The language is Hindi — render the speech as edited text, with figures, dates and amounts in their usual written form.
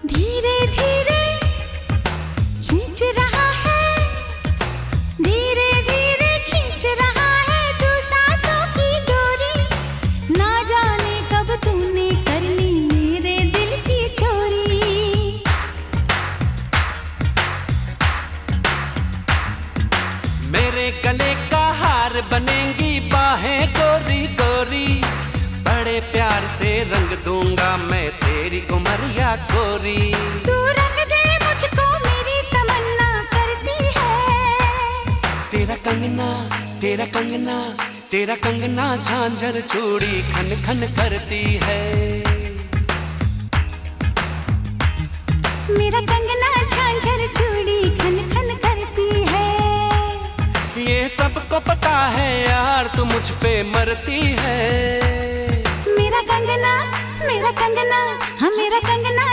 धीरे धीरे खींच रहा है, धीरे धीरे खींच रहा है तू सांसों की डोरी। ना जाने कब तूने कर ली मेरे दिल की चोरी। मेरे गले का हार बनेंगी बाहें गोरी गोरी, बड़े प्यार से रंग दूंगा मैं तेरी उमरिया गोरी। तू रंग दे मुझको मेरी तमन्ना करती है। तेरा कंगना तेरा कंगना तेरा कंगना झांझर चूड़ी खन खन करती है। मेरा कंगना झांझर चूड़ी खन खन करती है। ये सबको पता है यार तू मुझ पे मरती है। मेरा कंगना हाँ मेरा कंगना